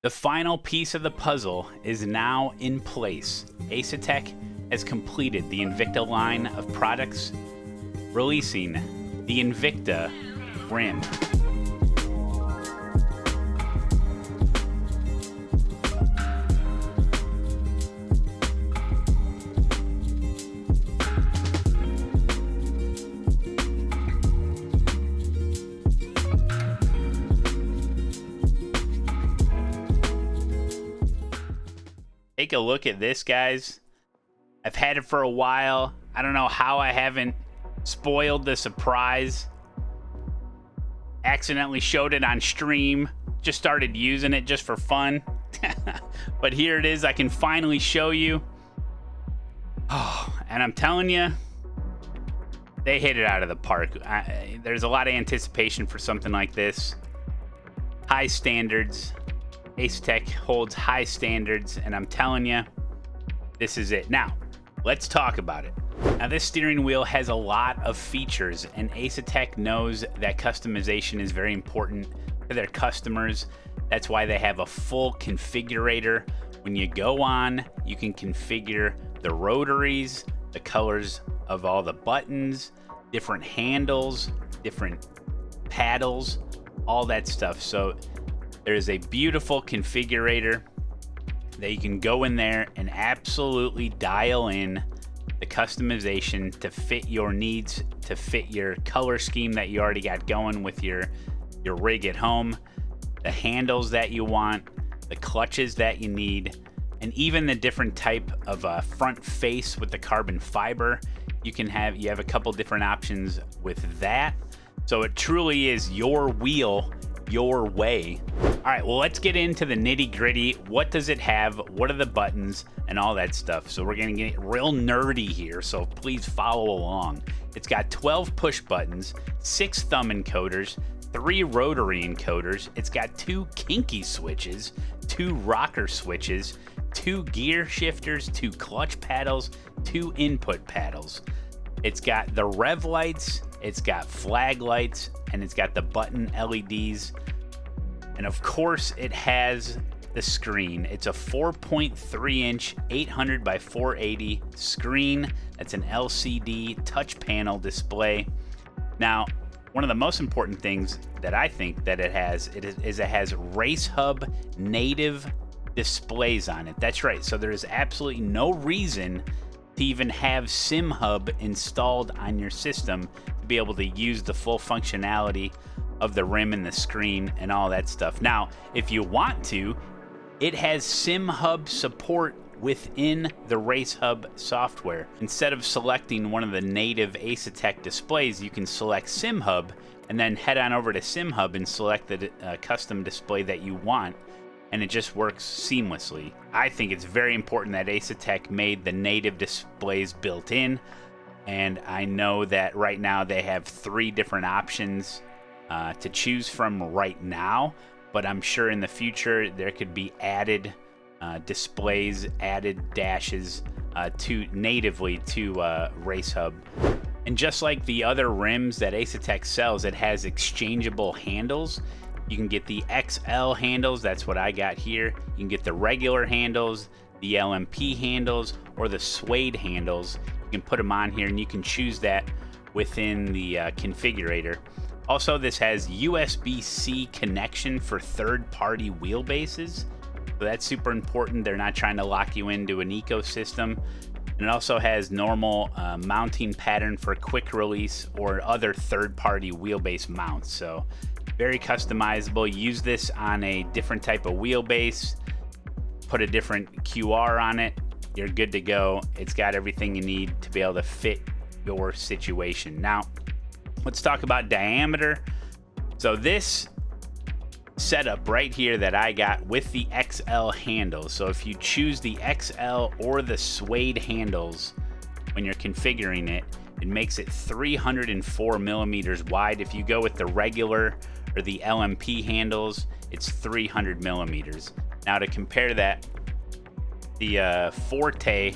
The final piece of the puzzle is now in place. Asetek has completed the Invicta line of products, releasing the Invicta rim. Take a look at this, guys. I've had it for a while. I don't know how I haven't spoiled the surprise. Accidentally showed it on stream. Just started using it just for fun. But here it is. I can finally show you. Oh, and I'm telling you, they hit it out of the park. There's a lot of anticipation for something like this. High standards. Asetek holds high standards, and I'm telling you, this is it. Now, let's talk about it. Now, this steering wheel has a lot of features, and Asetek knows that customization is very important to their customers. That's why they have a full configurator. When you go on, you can configure the rotaries, the colors of all the buttons, different handles, different paddles, all that stuff. So there is a beautiful configurator that you can go in there and absolutely dial in the customization to fit your needs, to fit your color scheme that you already got going with your rig at home, the handles that you want, the clutches that you need, and even the different type of front face with the carbon fiber. You have a couple different options with that. So it truly is your wheel, your way. All right, well, let's get into the nitty gritty. What does it have? What are the buttons and all that stuff? So we're gonna get real nerdy here, so please follow along. It's got 12 push buttons, 6 thumb encoders, 3 rotary encoders. It's got 2 kinky switches, 2 rocker switches, 2 gear shifters, 2 clutch paddles, 2 input paddles. It's got the rev lights, it's got flag lights, and it's got the button LEDs. And of course, it has the screen. It's a 4.3 inch 800 by 480 screen. That's an LCD touch panel display. Now, one of the most important things that I think that it has RaceHub native displays on it. That's right. So there is absolutely no reason to even have SimHub installed on your system to be able to use the full functionality of the rim and the screen and all that stuff. Now, if you want to, it has SimHub support within the RaceHub software. Instead of selecting one of the native Asetek displays, you can select SimHub and then head on over to SimHub and select the custom display that you want, and it just works seamlessly. I think it's very important that Asetek made the native displays built in, and I know that right now they have 3 different options to choose from right now, but I'm sure in the future there could be added displays, added dashes natively to RaceHub. And just like the other rims that Asetek sells, it has exchangeable handles. You can get the XL handles, that's what I got here. You can get the regular handles, the LMP handles, or the suede handles. You can put them on here and you can choose that within the configurator. Also, this has USB-C connection for third-party wheelbases. So that's super important. They're not trying to lock you into an ecosystem. And it also has normal mounting pattern for quick release or other third-party wheelbase mounts. So very customizable. Use this on a different type of wheelbase, put a different QR on it, you're good to go. It's got everything you need to be able to fit your situation. Now, let's talk about diameter. So this setup right here that I got with the XL handles. So if you choose the XL or the suede handles when you're configuring it, it makes it 304 millimeters wide. If you go with the regular or the LMP handles, it's 300 millimeters. Now to compare that, the Forte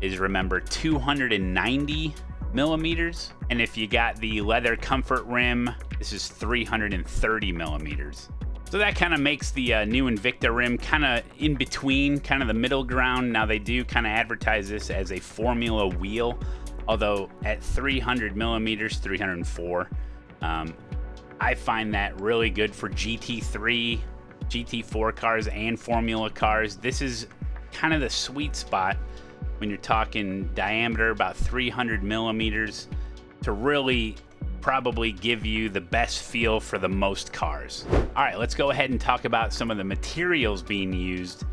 is, remember, 290 millimeters. And if you got the leather comfort rim, this is 330 millimeters. So that kind of makes the new Invicta rim kind of in between, kind of the middle ground. Now they do kind of advertise this as a formula wheel, although at 300 millimeters, 304, I find that really good for GT3, GT4 cars and formula cars. This is kind of the sweet spot when you're talking diameter, about 300 millimeters, to really probably give you the best feel for the most cars. All right, let's go ahead and talk about some of the materials being used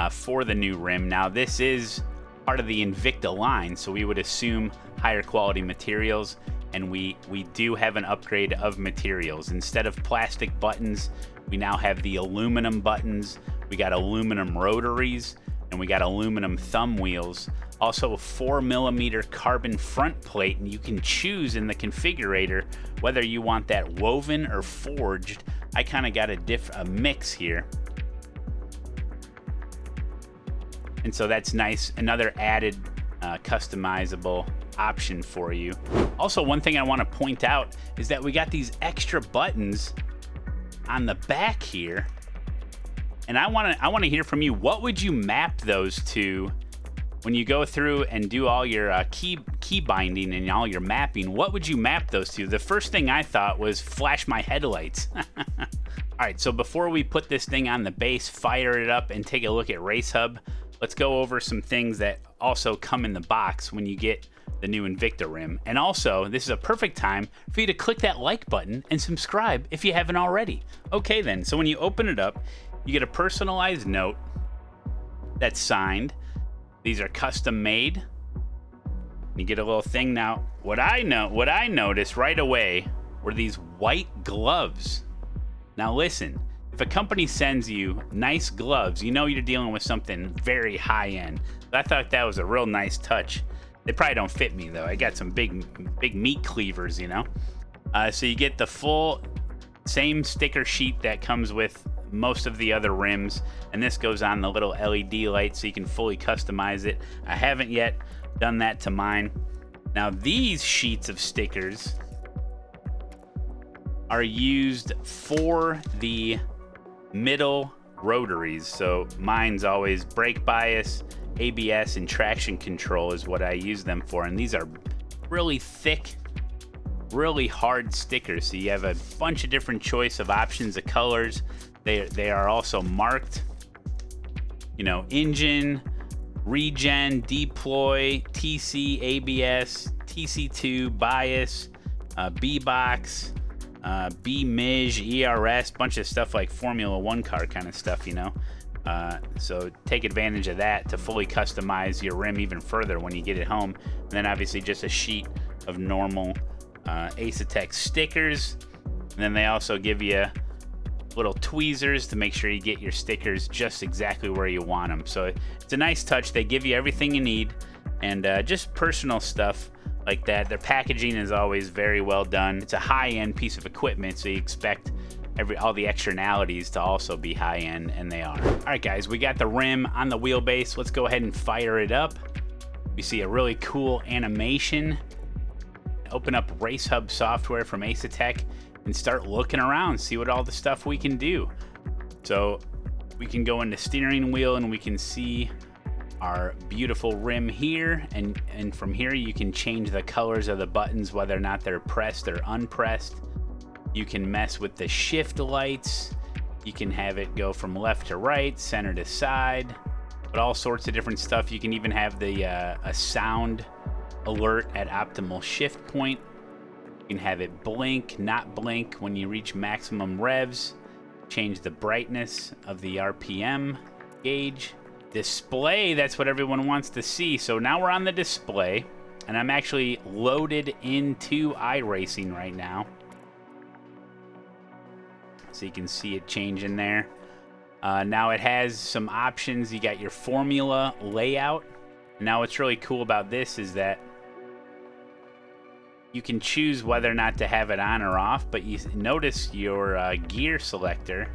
for the new rim. Now, this is part of the Invicta line, so we would assume higher quality materials, and we do have an upgrade of materials. Instead of plastic buttons, we now have the aluminum buttons. We got aluminum rotaries, and we got aluminum thumb wheels. Also a 4mm carbon front plate, and you can choose in the configurator whether you want that woven or forged. I kind of got a mix here. And so that's nice, another added customizable option for you. Also, one thing I want to point out is that we got these extra buttons on the back here. And I want to hear from you. What would you map those to when you go through and do all your key binding and all your mapping? What would you map those to? The first thing I thought was flash my headlights. All right, so before we put this thing on the base, fire it up, and take a look at SimHub, let's go over some things that also come in the box when you get the new Invicta rim. And also, this is a perfect time for you to click that like button and subscribe if you haven't already. Okay then, so when you open it up, you get a personalized note that's signed. These are custom made. You get a little thing. Now, what I noticed right away were these white gloves. Now listen, if a company sends you nice gloves, you know you're dealing with something very high end. I thought that was a real nice touch. They probably don't fit me though. I got some big meat cleavers, you know. So you get the full same sticker sheet that comes with most of the other rims, and this goes on the little LED light so you can fully customize it. I haven't yet done that to mine. Now these sheets of stickers are used for the middle rotaries. So mine's always brake bias, ABS, and traction control is what I use them for. And these are really thick, really hard stickers. So you have a bunch of different choice of options of colors. They are also marked, you know, engine, regen, deploy, TC, ABS, TC2, bias, B-box, B-MIJ, ERS, bunch of stuff like Formula One car kind of stuff, you know. So take advantage of that to fully customize your rim even further when you get it home. And then obviously just a sheet of normal Asetek stickers. And then they also give you little tweezers to make sure you get your stickers just exactly where you want them. So it's a nice touch. They give you everything you need, and just personal stuff like that. Their packaging is always very well done. It's a high-end piece of equipment, so you expect all the externalities to also be high-end, and they are. All right, guys, we got the rim on the wheelbase. Let's go ahead and fire it up. We see a really cool animation. Open up SimHub software from Asetek and start looking around, see what all the stuff we can do. So we can go into steering wheel and we can see our beautiful rim here, and from here you can change the colors of the buttons, whether or not they're pressed or unpressed. You can mess with the shift lights. You can have it go from left to right, center to side, but all sorts of different stuff. You can even have the a sound alert at optimal shift point. You can have it blink, not blink when you reach maximum revs. Change the brightness of the RPM gauge. Display, that's what everyone wants to see. So now we're on the display, and I'm actually loaded into iRacing right now. So you can see it changing there. Now it has some options. You got your formula layout. Now what's really cool about this is that you can choose whether or not to have it on or off, but you notice your gear selector,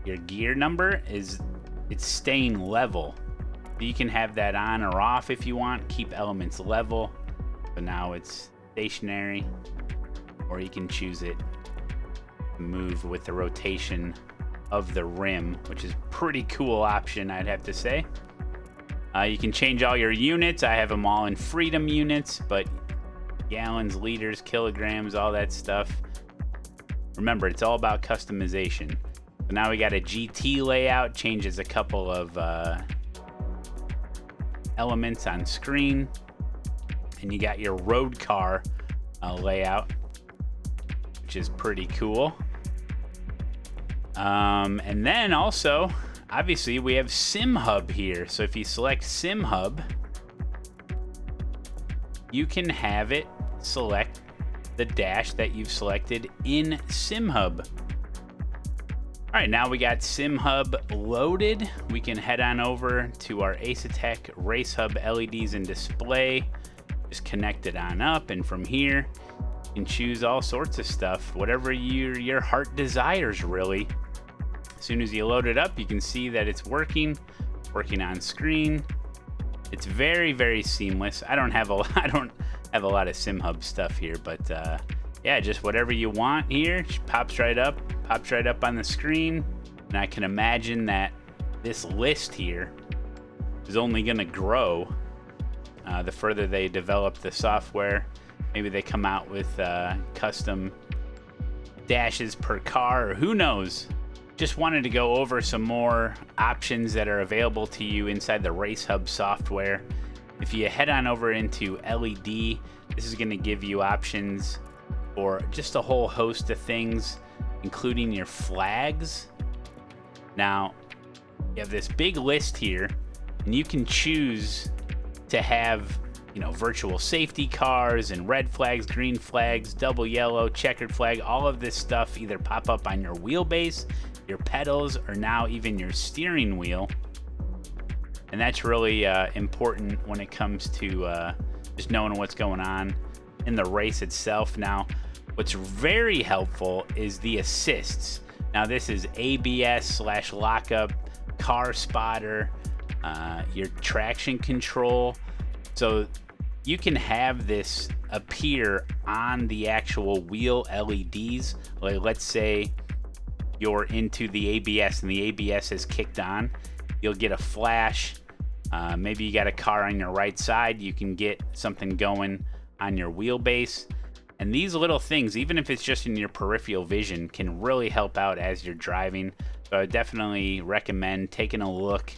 your gear number it's staying level. You can have that on or off if you want, keep elements level, but now it's stationary, or you can choose it move with the rotation of the rim, which is pretty cool option, I'd have to say. You can change all your units. I have them all in freedom units, but gallons, liters, kilograms, all that stuff. Remember, it's all about customization. So now we got a GT layout, changes a couple of elements on screen. And you got your road car layout, which is pretty cool. And then also, obviously, we have SimHub here. So if you select SimHub, you can have it select the dash that you've selected in SimHub. All right, now we got SimHub loaded. We can head on over to our Asetek Race Hub LEDs and display. Just connect it on up, and from here, you can choose all sorts of stuff, whatever your heart desires, really. As soon as you load it up, you can see that it's working on screen. It's very, very seamless. I don't have a lot of SimHub stuff here, but yeah, just whatever you want here, pops right up on the screen. And I can imagine that this list here is only going to grow the further they develop the software. Maybe they come out with custom dashes per car, or who knows. Just wanted to go over some more options that are available to you inside the Race Hub software. If you head on over into LED, this is going to give you options for just a whole host of things, including your flags. Now, you have this big list here, and you can choose to have, virtual safety cars and red flags, green flags, double yellow, checkered flag, all of this stuff either pop up on your wheelbase, your pedals, or now even your steering wheel. And that's really important when it comes to just knowing what's going on in the race itself. Now, what's very helpful is the assists. Now, this is ABS/lockup, car spotter, your traction control. So you can have this appear on the actual wheel LEDs. Like, let's say you're into the ABS and the ABS is kicked on, you'll get a flash. Maybe you got a car on your right side, you can get something going on your wheelbase. And these little things, even if it's just in your peripheral vision, can really help out as you're driving. So I would definitely recommend taking a look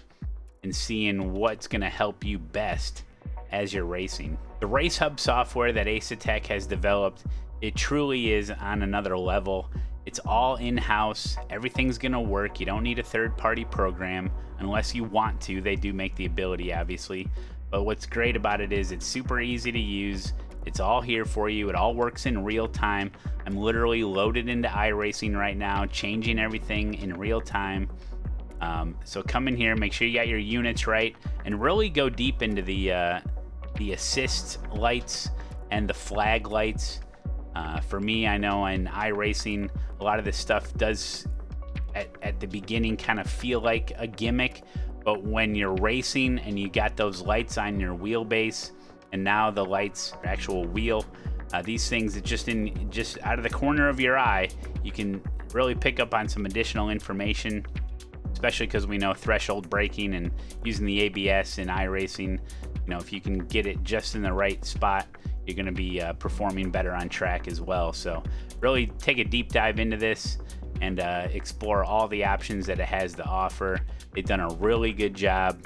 and seeing what's going to help you best as you're racing. The Race Hub software that Asetek has developed, it truly is on another level. It's all in-house. Everything's going to work. You don't need a third-party program unless you want to. They do make the ability, obviously. But what's great about it is it's super easy to use. It's all here for you. It all works in real time. I'm literally loaded into iRacing right now, changing everything in real time. So come in here, make sure you got your units right, and really go deep into the assist lights and the flag lights. For me, I know in iRacing, a lot of this stuff does at the beginning kind of feel like a gimmick, but when you're racing and you got those lights on your wheelbase, and now the lights are actual wheel, these things that just out of the corner of your eye, you can really pick up on some additional information, especially because we know threshold braking and using the ABS in iRacing. If you can get it just in the right spot, you're going to be performing better on track as well. So really take a deep dive into this and explore all the options that it has to offer. They've done a really good job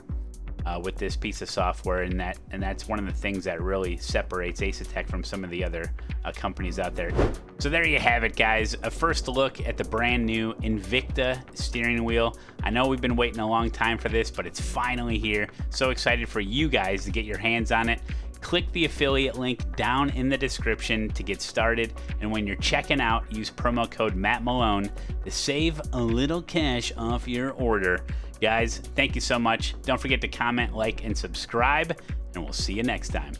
with this piece of software, and that's one of the things that really separates Asetek from some of the other companies out there. So there you have it, guys. A first look at the brand new Invicta steering wheel. I know we've been waiting a long time for this, but it's finally here. So excited for you guys to get your hands on it. Click the affiliate link down in the description to get started, and when you're checking out, use promo code MattMalone to save a little cash off your order. Guys, thank you so much. Don't forget to comment, like, and subscribe, and we'll see you next time.